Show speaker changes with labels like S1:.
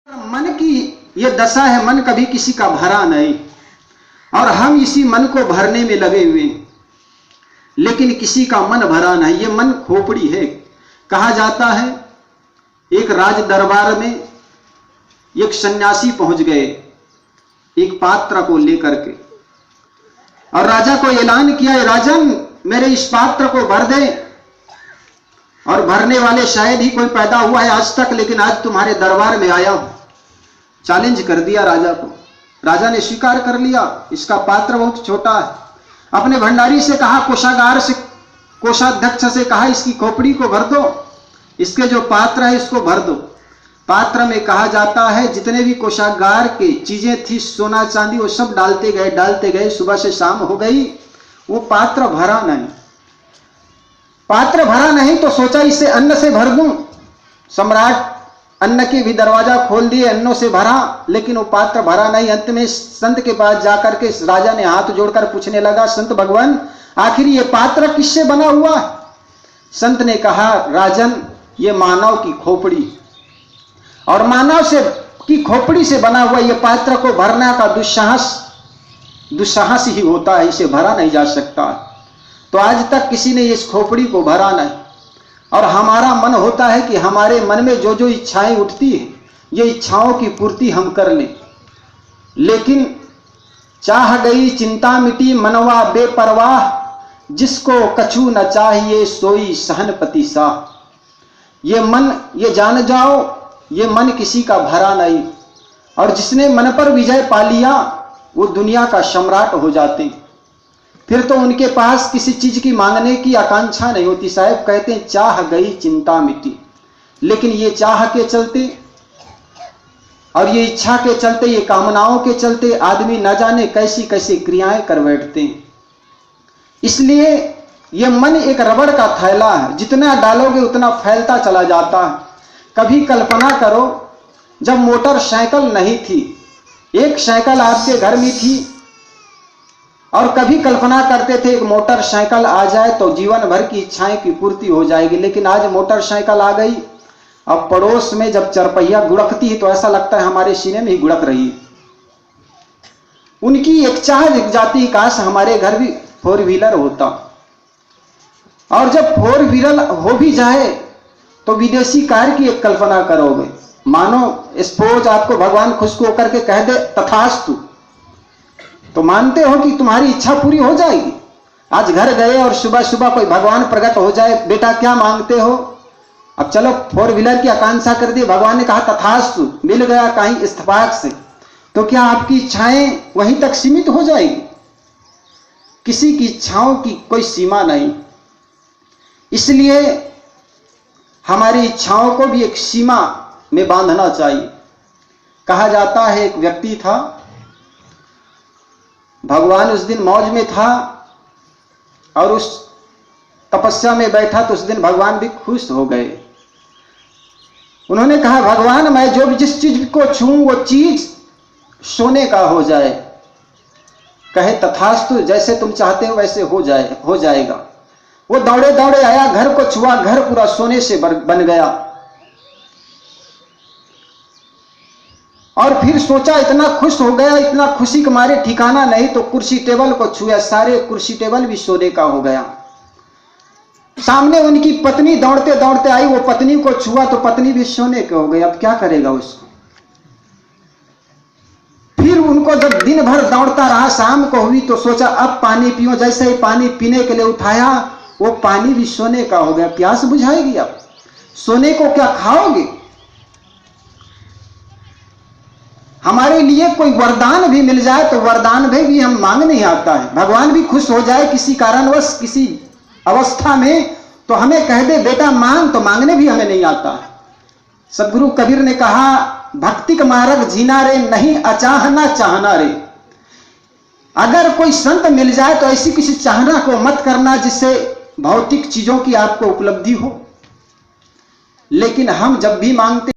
S1: मन की ये दशा है, मन कभी किसी का भरा नहीं और हम इसी मन को भरने में लगे हुए, लेकिन किसी का मन भरा नहीं। ये मन खोपड़ी है। कहा जाता है एक राज दरबार में एक सन्यासी पहुंच गए एक पात्र को लेकर के और राजा को ऐलान किया, राजन मेरे इस पात्र को भर दे। और भरने वाले शायद ही कोई पैदा हुआ है आज तक, लेकिन आज तुम्हारे दरबार में आया हूं। चैलेंज कर दिया राजा को। राजा ने स्वीकार कर लिया, इसका पात्र बहुत छोटा है। अपने भंडारी से कहा, कोषागार से, कोषाध्यक्ष से कहा, इसकी खोपड़ी को भर दो, इसके जो पात्र है इसको भर दो। पात्र में कहा जाता है जितने भी कोषागार के चीजें थी, सोना चांदी, वो सब डालते गए। सुबह से शाम हो गई, वो पात्र भरा नहीं। पात्र भरा नहीं तो सोचा इसे अन्न से भर दूं। सम्राट अन्न के भी दरवाजा खोल दिए, अन्नों से भरा, लेकिन वो पात्र भरा नहीं। अंत में संत के पास जाकर के राजा ने हाथ जोड़कर पूछने लगा, संत भगवान आखिर ये पात्र किससे बना हुआ है? संत ने कहा, राजन ये मानव की खोपड़ी, और मानव से की खोपड़ी से बना हुआ ये पात्र को भरना का दुस्साहस ही होता है, इसे भरा नहीं जा सकता। तो आज तक किसी ने इस खोपड़ी को भरा नहीं। और हमारा मन होता है कि हमारे मन में जो जो इच्छाएं उठती है, ये इच्छाओं की पूर्ति हम कर लें, लेकिन चाह गई चिंता मिटी मनवा बेपरवाह, जिसको कछु न चाहिए सोई सहनपति साह। ये मन, ये जान जाओ, ये मन किसी का भरा नहीं, और जिसने मन पर विजय पा लिया वो दुनिया का सम्राट हो जाते। फिर तो उनके पास किसी चीज की मांगने की आकांक्षा नहीं होती। साहब कहते हैं चाह गई चिंता मिटी, लेकिन ये चाह के चलते और ये इच्छा के चलते, ये कामनाओं के चलते आदमी न जाने कैसी कैसी क्रियाएं कर बैठते हैं। इसलिए ये मन एक रबड़ का थैला है, जितना डालोगे उतना फैलता चला जाता है। कभी कल्पना करो, जब मोटरसाइकिल नहीं थी, एक साइकिल आपके घर में थी, और कभी कल्पना करते थे एक मोटरसाइकिल आ जाए तो जीवन भर की इच्छाएं की पूर्ति हो जाएगी। लेकिन आज मोटरसाइकिल आ गई, अब पड़ोस में जब चरपहिया गुड़कती है तो ऐसा लगता है हमारे सीने में ही गुड़क रही है। उनकी एक चाह दिख जाती है, काश हमारे घर भी 4 व्हीलर होता। और जब 4 व्हीलर हो भी जाए तो विदेशी कार की एक कल्पना करोगे। मानो सपोज आपको भगवान खुश होकर के कह दे तथास्तु, तो मानते हो कि तुम्हारी इच्छा पूरी हो जाएगी। आज घर गए और सुबह सुबह कोई भगवान प्रकट हो जाए, बेटा क्या मांगते हो? अब चलो 4 व्हीलर की आकांक्षा कर दी, भगवान ने कहा तथास्तु, मिल गया कहीं इत्तेफाक से, तो क्या आपकी इच्छाएं वहीं तक सीमित हो जाएगी? किसी की इच्छाओं की कोई सीमा नहीं। इसलिए हमारी इच्छाओं को भी एक सीमा में बांधना चाहिए। कहा जाता है एक व्यक्ति था, भगवान उस दिन मौज में था और उस तपस्या में बैठा, तो उस दिन भगवान भी खुश हो गए। उन्होंने कहा, भगवान मैं जो भी जिस चीज को छूऊं वो चीज सोने का हो जाए। कहे तथास्तु, जैसे तुम चाहते हो वैसे हो जाएगा। वो दौड़े दौड़े आया, घर को छुआ, घर पूरा सोने से बन गया। और फिर सोचा, इतना खुश हो गया, इतना खुशी के मारे ठिकाना नहीं, तो कुर्सी टेबल को छुआ, सारे कुर्सी टेबल भी सोने का हो गया। सामने उनकी पत्नी दौड़ते दौड़ते आई, वो पत्नी को छुआ तो पत्नी भी सोने के हो गई। अब क्या करेगा उसको? फिर उनको जब दिन भर दौड़ता रहा, शाम को हुई तो सोचा अब पानी पियो। जैसे ही पानी पीने के लिए उठाया, वो पानी भी सोने का हो गया। प्यास बुझाएगी? अब सोने को क्या खाओगे? हमारे लिए कोई वरदान भी मिल जाए तो वरदान भी हम मांग नहीं आता है। भगवान भी खुश हो जाए किसी कारणवश, किसी अवस्था में, तो हमें कह दे बेटा मांग, तो मांगने भी हमें नहीं आता है। सदगुरु कबीर ने कहा, भक्ति का मार्ग जीना रे, नहीं अचाहना चाहना रे। अगर कोई संत मिल जाए तो ऐसी किसी चाहना को मत करना जिससे भौतिक चीजों की आपको उपलब्धि हो। लेकिन हम जब भी मांगते